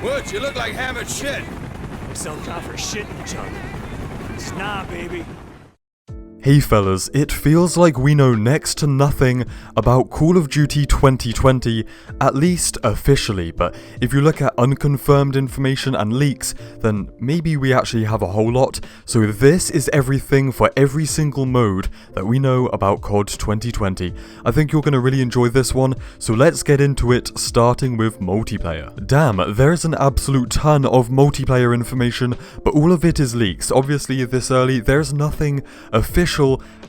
Woods, you look like hammered shit. Myself out for shitting each other. It's nah, baby. Hey fellas, it feels like we know next to nothing about Call of Duty 2020, at least officially, but if you look at unconfirmed information and leaks, then maybe we actually have a whole lot. So this is everything for every single mode that we know about COD 2020. I think you're going to really enjoy this one, so let's get into it, starting with multiplayer. Damn, there's an absolute ton of multiplayer information, but all of it is leaks. Obviously this early, there's nothing official.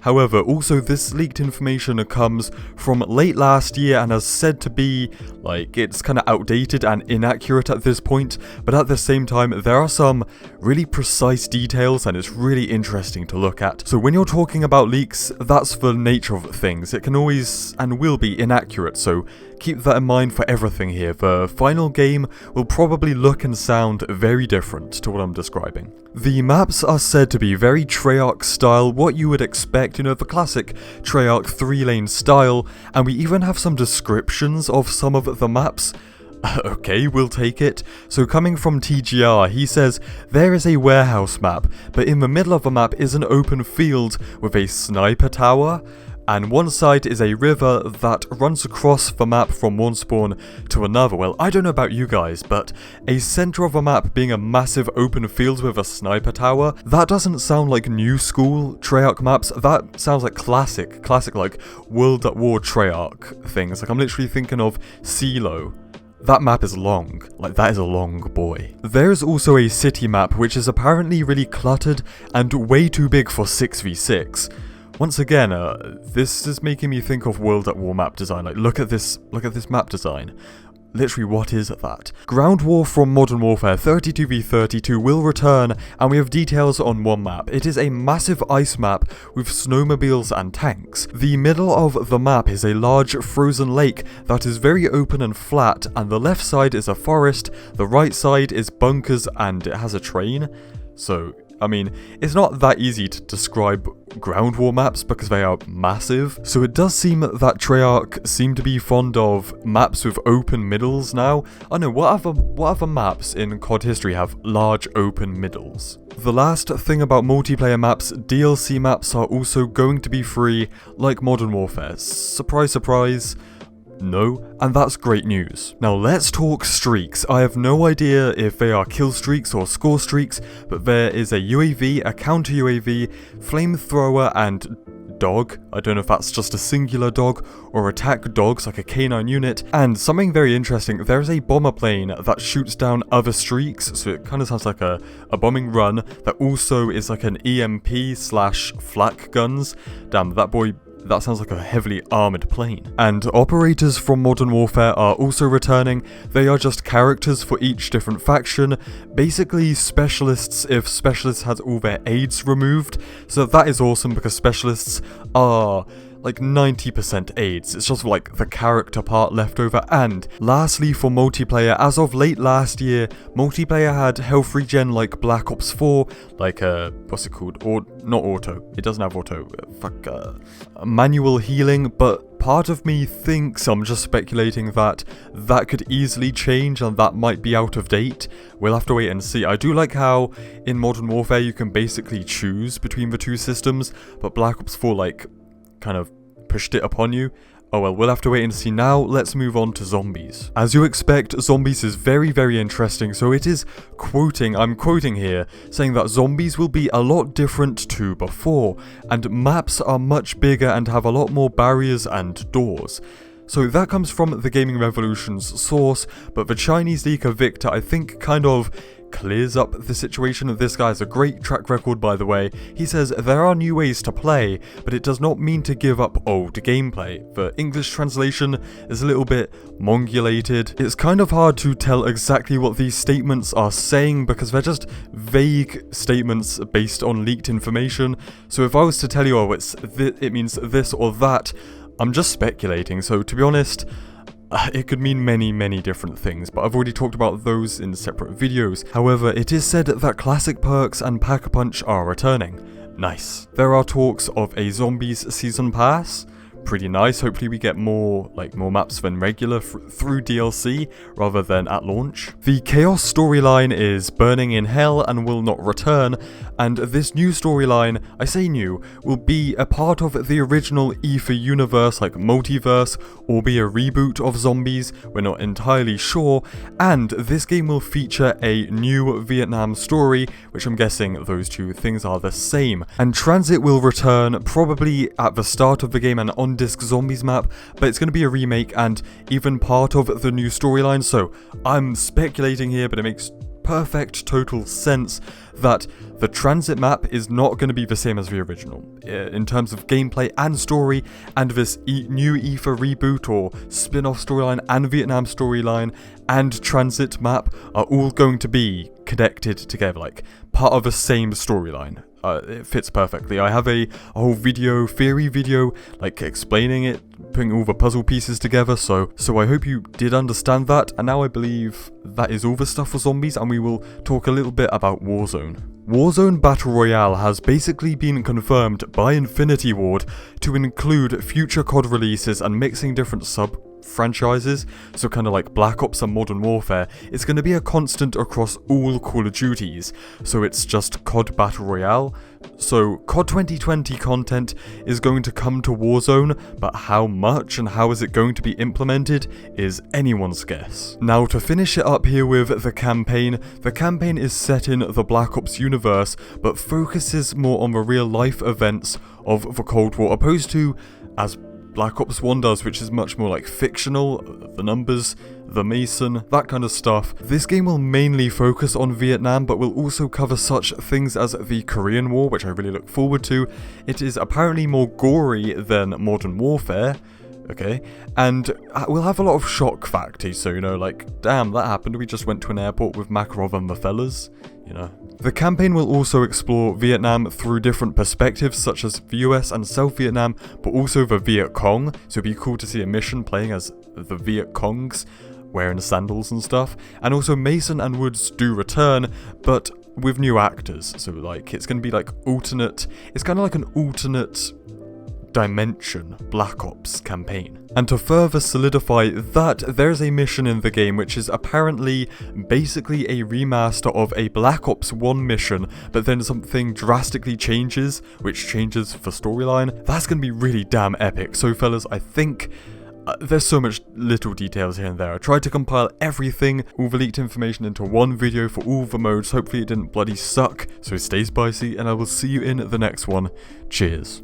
However, also this leaked information comes from late last year and is said to be, like, it's kind of outdated and inaccurate at this point, but at the same time there are some really precise details and it's really interesting to look at. So when you're talking about leaks, that's the nature of things. It can always and will be inaccurate, so keep that in mind for everything here. The final game will probably look and sound very different to what I'm describing. The maps are said to be very Treyarch style, what you would expect, you know, the classic Treyarch 3-lane style, and we even have some descriptions of some of the maps. Okay, we'll take it. So coming from TGR, he says, there is a warehouse map, but in the middle of the map is an open field with a sniper tower, and one side is a river that runs across the map from one spawn to another. Well, I don't know about you guys, but a center of a map being a massive open field with a sniper tower, that doesn't sound like new school Treyarch maps. That sounds like classic like World at War Treyarch things. Like I'm literally thinking of CeeLo. That map is long, like that is a long boy. There is also a city map which is apparently really cluttered and way too big for 6v6. Once again, this is making me think of World at War map design. Like, look at this map design. Literally, what is that? Ground War from Modern Warfare 32v32 will return, and we have details on one map. It is a massive ice map with snowmobiles and tanks. The middle of the map is a large frozen lake that is very open and flat, and the left side is a forest, the right side is bunkers, and it has a train. So, I mean, it's not that easy to describe ground war maps because they are massive, so it does seem that Treyarch seem to be fond of maps with open middles now. I know, what other maps in COD history have large open middles? The last thing about multiplayer maps, DLC maps are also going to be free, like Modern Warfare. Surprise, surprise. No, and that's great news. Now let's talk streaks. I have no idea if they are kill streaks or score streaks, but there is a UAV, a counter UAV, flamethrower, and dog. I don't know if that's just a singular dog or attack dogs like a canine unit. And something very interesting, there is a bomber plane that shoots down other streaks, so it kind of sounds like a bombing run that also is like an EMP/flak guns. Damn, that sounds like a heavily armoured plane. And operators from Modern Warfare are also returning. They are just characters for each different faction. Basically specialists if specialists had all their aids removed. So that is awesome because specialists are like 90% aids, it's just like the character part left over. And lastly, for multiplayer, as of late last year, multiplayer had health regen like Black Ops 4, like what's it called? Not auto, it doesn't have auto, manual healing, but part of me thinks, I'm just speculating, that could easily change and that might be out of date. We'll have to wait and see. I do like how in Modern Warfare you can basically choose between the two systems, but Black Ops 4 like kind of pushed it upon you. Oh well, we'll have to wait and see. Now let's move on to zombies. As you expect, zombies is very, very interesting. So it is I'm quoting here, saying that zombies will be a lot different to before, and maps are much bigger and have a lot more barriers and doors. So that comes from the Gaming Revolution's source, but the Chinese leaker Victor, I think, kind of clears up the situation. This guy has a great track record, by the way. He says there are new ways to play, but it does not mean to give up old gameplay. The English translation is a little bit mongulated. It's kind of hard to tell exactly what these statements are saying because they're just vague statements based on leaked information. So if I was to tell you, oh, it means this or that, I'm just speculating. So to be honest, it could mean many, many different things, but I've already talked about those in separate videos. However, it is said that classic perks and Pack-a-Punch are returning. Nice. There are talks of a Zombies Season Pass, pretty nice. Hopefully we get more maps than regular through DLC rather than at launch. The Chaos storyline is burning in hell and will not return, and this new storyline, I say new, will be a part of the original Aether universe, like multiverse, or be a reboot of zombies, we're not entirely sure, and this game will feature a new Vietnam story, which I'm guessing those two things are the same. And Transit will return probably at the start of the game and on Disc Zombies map, but it's going to be a remake and even part of the new storyline, so I'm speculating here, but it makes perfect total sense that the Transit map is not going to be the same as the original in terms of gameplay and story, and this new Aether reboot or spin-off storyline and Vietnam storyline and Transit map are all going to be connected together, like part of the same storyline. It fits perfectly. I have a whole theory video, like explaining it, putting all the puzzle pieces together, so I hope you did understand that, and now I believe that is all the stuff for zombies, and we will talk a little bit about Warzone. Warzone Battle Royale has basically been confirmed by Infinity Ward to include future COD releases and mixing different sub-franchises, so kind of like Black Ops and Modern Warfare. It's going to be a constant across all Call of Duties, so it's just COD Battle Royale. So COD 2020 content is going to come to Warzone, but how much and how is it going to be implemented is anyone's guess. Now to finish it up here with the campaign is set in the Black Ops universe, but focuses more on the real life events of the Cold War, opposed to as Black Ops 1 does, which is much more like fictional, the numbers, the Mason, that kind of stuff. This game will mainly focus on Vietnam, but will also cover such things as the Korean War, which I really look forward to. It is apparently more gory than Modern Warfare, okay, and we'll have a lot of shock factor, so you know, like, damn, that happened, we just went to an airport with Makarov and the fellas, you know. The campaign will also explore Vietnam through different perspectives, such as the US and South Vietnam, but also the Viet Cong, so it'd be cool to see a mission playing as the Viet Congs, wearing sandals and stuff. And also Mason and Woods do return, but with new actors, so like, it's going to be like alternate, it's kind of like an alternate dimension Black Ops campaign. And to further solidify that, there's a mission in the game which is apparently basically a remaster of a Black Ops 1 mission, but then something drastically changes, which changes the storyline. That's going to be really damn epic. So fellas, I think there's so much little details here and there. I tried to compile everything, all the leaked information into one video for all the modes. Hopefully it didn't bloody suck, so stay spicy, and I will see you in the next one. Cheers.